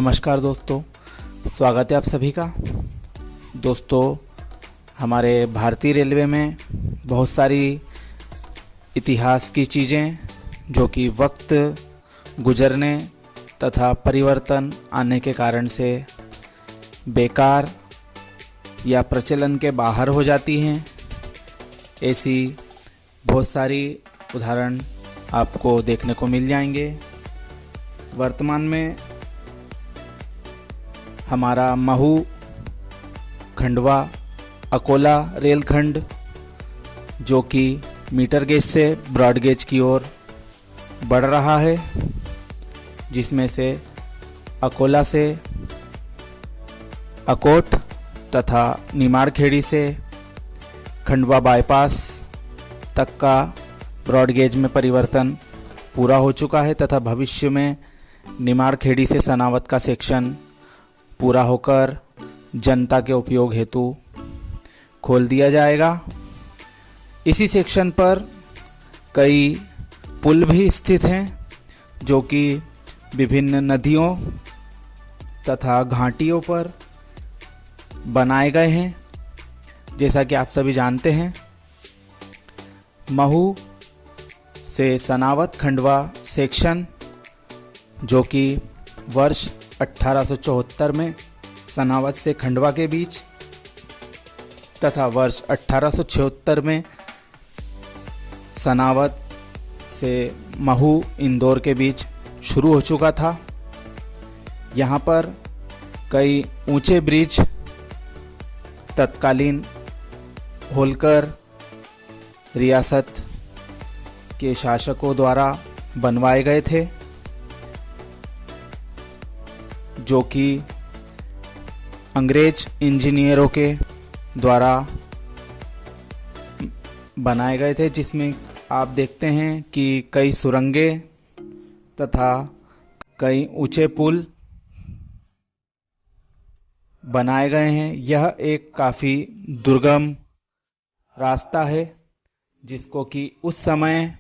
नमस्कार दोस्तों, स्वागत है आप सभी का। दोस्तों, हमारे भारतीय रेलवे में बहुत सारी इतिहास की चीज़ें जो कि वक्त गुजरने तथा परिवर्तन आने के कारण से बेकार या प्रचलन के बाहर हो जाती हैं, ऐसी बहुत सारी उदाहरण आपको देखने को मिल जाएंगे। वर्तमान में हमारा महू, खंडवा, अकोला रेलखंड जो कि मीटर गेज से ब्रॉड गेज की ओर बढ़ रहा है, जिसमें से अकोला से अकोट तथा निमाड़खेड़ी से खंडवा बाईपास तक का ब्रॉड गेज में परिवर्तन पूरा हो चुका है तथा भविष्य में निमाड़खेड़ी से सनावद का सेक्शन पूरा होकर जनता के उपयोग हेतु खोल दिया जाएगा। इसी सेक्शन पर कई पुल भी स्थित हैं जो कि विभिन्न नदियों तथा घाटियों पर बनाए गए हैं। जैसा कि आप सभी जानते हैं, महू से सनावद खंडवा सेक्शन जो कि वर्ष 1874 में सनावद से खंडवा के बीच तथा वर्ष 1876 में सनावद से महू इंदौर के बीच शुरू हो चुका था। यहाँ पर कई ऊंचे ब्रिज तत्कालीन होलकर रियासत के शासकों द्वारा बनवाए गए थे, जो कि अंग्रेज इंजीनियरों के द्वारा बनाए गए थे, जिसमें आप देखते हैं कि कई सुरंगें तथा कई ऊंचे पुल बनाए गए हैं। यह एक काफ़ी दुर्गम रास्ता है जिसको कि उस समय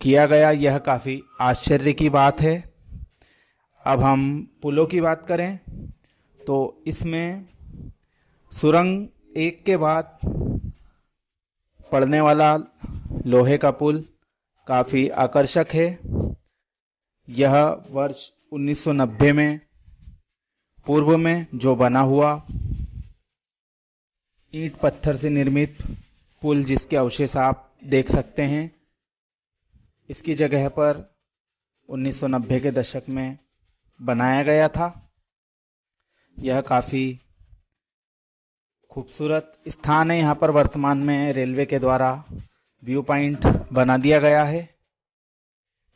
किया गया, यह काफ़ी आश्चर्य की बात है। अब हम पुलों की बात करें तो इसमें सुरंग एक के बाद पड़ने वाला लोहे का पुल काफ़ी आकर्षक है। यह वर्ष 1990 में पूर्व में जो बना हुआ ईंट पत्थर से निर्मित पुल, जिसके अवशेष आप देख सकते हैं, इसकी जगह पर 1990 के दशक में बनाया गया था। यह काफ़ी खूबसूरत स्थान है। यहाँ पर वर्तमान में रेलवे के द्वारा व्यू पॉइंट बना दिया गया है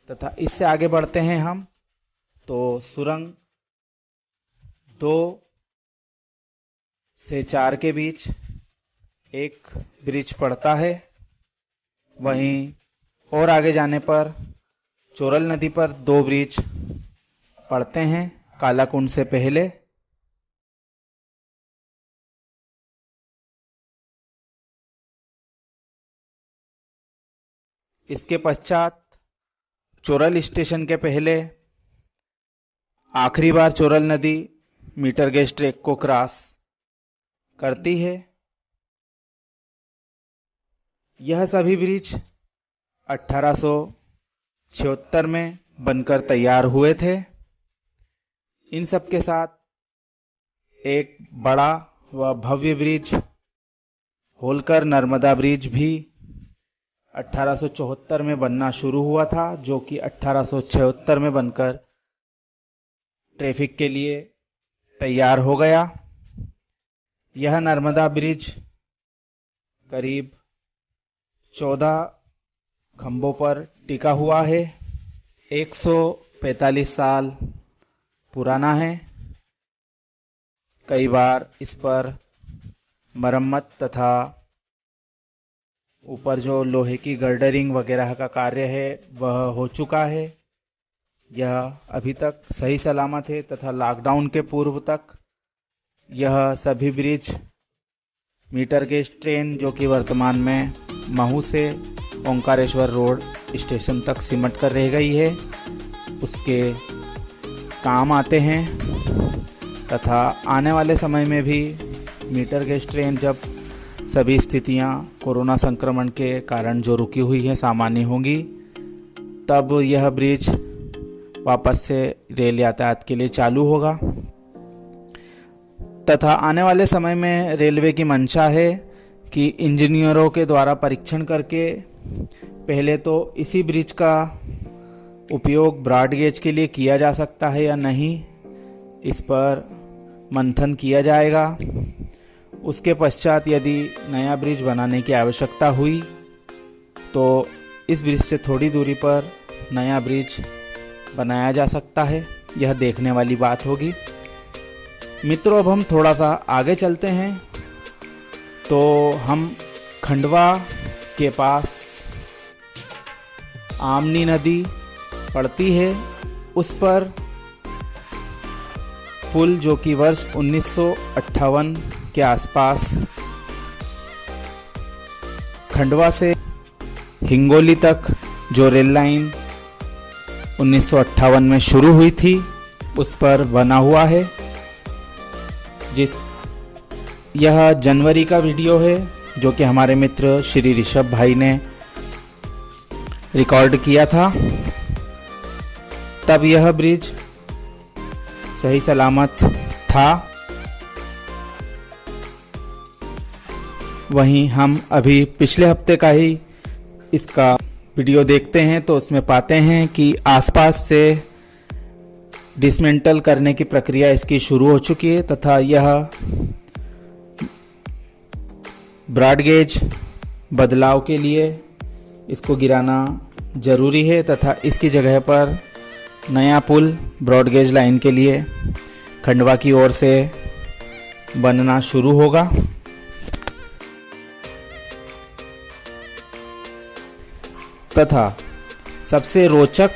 तथा इससे आगे बढ़ते हैं हम तो सुरंग 2 से 4 के बीच एक ब्रिज पड़ता है। वहीं और आगे जाने पर चोरल नदी पर 2 ब्रिज पड़ते हैं कालाकुंड से पहले। इसके पश्चात चोरल स्टेशन के पहले आखिरी बार चोरल नदी मीटर गेज ट्रैक को क्रॉस करती है। यह सभी ब्रिज 1876 में बनकर तैयार हुए थे। इन सब के साथ एक बड़ा व भव्य ब्रिज होलकर नर्मदा ब्रिज भी 1874 में बनना शुरू हुआ था, जो कि 1876 में बनकर ट्रैफिक के लिए तैयार हो गया। यह नर्मदा ब्रिज करीब 14 खंभों पर टिका हुआ है। 145 साल पुराना है। कई बार इस पर मरम्मत तथा ऊपर जो लोहे की गर्डरिंग वगैरह का कार्य है वह हो चुका है। यह अभी तक सही सलामत है तथा लॉकडाउन के पूर्व तक यह सभी ब्रिज मीटर गेज ट्रेन जो कि वर्तमान में महू से ओंकारेश्वर रोड स्टेशन तक सिमट कर रह गई है, उसके काम आते हैं तथा आने वाले समय में भी मीटर गेज ट्रेन जब सभी स्थितियां कोरोना संक्रमण के कारण जो रुकी हुई है सामान्य होंगी, तब यह ब्रिज वापस से रेल यातायात के लिए चालू होगा। तथा आने वाले समय में रेलवे की मंशा है कि इंजीनियरों के द्वारा परीक्षण करके पहले तो इसी ब्रिज का उपयोग ब्रॉड गेज के लिए किया जा सकता है या नहीं, इस पर मंथन किया जाएगा। उसके पश्चात यदि नया ब्रिज बनाने की आवश्यकता हुई तो इस ब्रिज से थोड़ी दूरी पर नया ब्रिज बनाया जा सकता है। यह देखने वाली बात होगी। मित्रों, अब हम थोड़ा सा आगे चलते हैं तो हम खंडवा के पास आमनी नदी पड़ती है, उस पर पुल जो कि वर्ष 1958 के आसपास खंडवा से हिंगोली तक जो रेल लाइन 1958 में शुरू हुई थी उस पर बना हुआ है। यह जनवरी का वीडियो है जो कि हमारे मित्र श्री ऋषभ भाई ने रिकॉर्ड किया था। तब यह ब्रिज सही सलामत था। वहीं हम अभी पिछले हफ्ते का ही इसका वीडियो देखते हैं तो उसमें पाते हैं कि आसपास से डिसमेंटल करने की प्रक्रिया इसकी शुरू हो चुकी है तथा यह ब्रॉड गेज बदलाव के लिए इसको गिराना जरूरी है तथा इसकी जगह पर नया पुल ब्रॉड गेज लाइन के लिए खंडवा की ओर से बनना शुरू होगा। तथा सबसे रोचक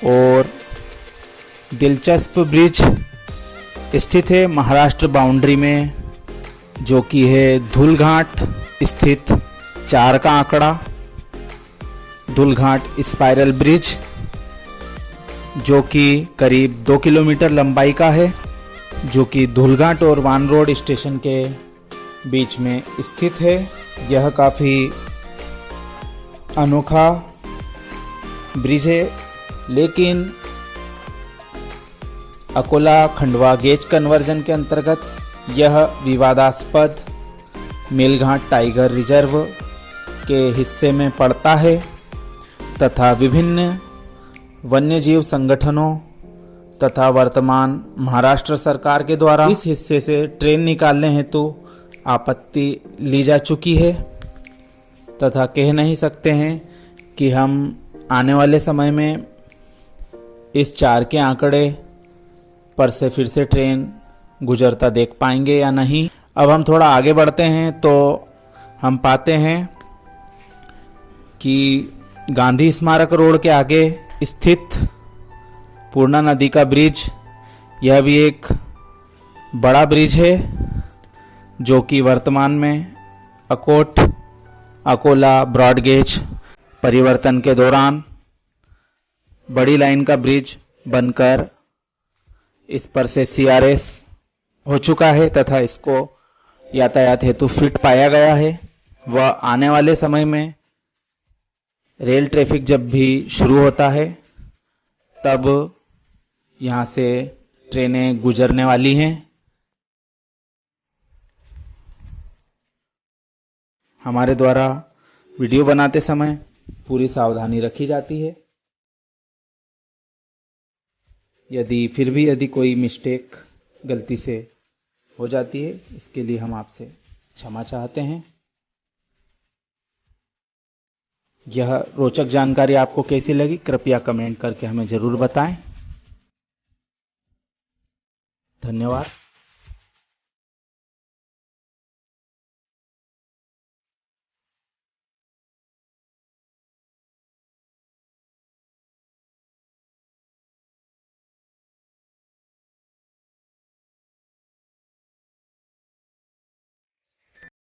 और दिलचस्प ब्रिज स्थित है महाराष्ट्र बाउंड्री में, जो कि है धूलघाट स्थित 4 का आंकड़ा धूलघाट स्पाइरल ब्रिज, जो कि करीब 2 किलोमीटर लंबाई का है, जो कि धूलघाट और वान रोड स्टेशन के बीच में स्थित है। यह काफ़ी अनोखा ब्रिज है, लेकिन अकोला खंडवा गेज कन्वर्जन के अंतर्गत यह विवादास्पद मेलघाट टाइगर रिजर्व के हिस्से में पड़ता है तथा विभिन्न वन्यजीव संगठनों तथा वर्तमान महाराष्ट्र सरकार के द्वारा इस हिस्से से ट्रेन निकालने हेतु आपत्ति ली जा चुकी है तथा कह नहीं सकते हैं कि हम आने वाले समय में इस 4 के आंकड़े पर से फिर से ट्रेन गुजरता देख पाएंगे या नहीं। अब हम थोड़ा आगे बढ़ते हैं तो हम पाते हैं कि गांधी स्मारक रोड के आगे स्थित पूर्णा नदी का ब्रिज, यह भी एक बड़ा ब्रिज है जो कि वर्तमान में अकोला ब्रॉड गेज परिवर्तन के दौरान बड़ी लाइन का ब्रिज बनकर इस पर से CRS हो चुका है तथा इसको यातायात हेतु फिट पाया गया है। वह आने वाले समय में रेल ट्रैफिक जब भी शुरू होता है तब यहाँ से ट्रेनें गुजरने वाली हैं। हमारे द्वारा वीडियो बनाते समय पूरी सावधानी रखी जाती है। यदि कोई मिस्टेक गलती से हो जाती है, इसके लिए हम आपसे क्षमा चाहते हैं। यह रोचक जानकारी आपको कैसी लगी, कृपया कमेंट करके हमें जरूर बताएं। धन्यवाद।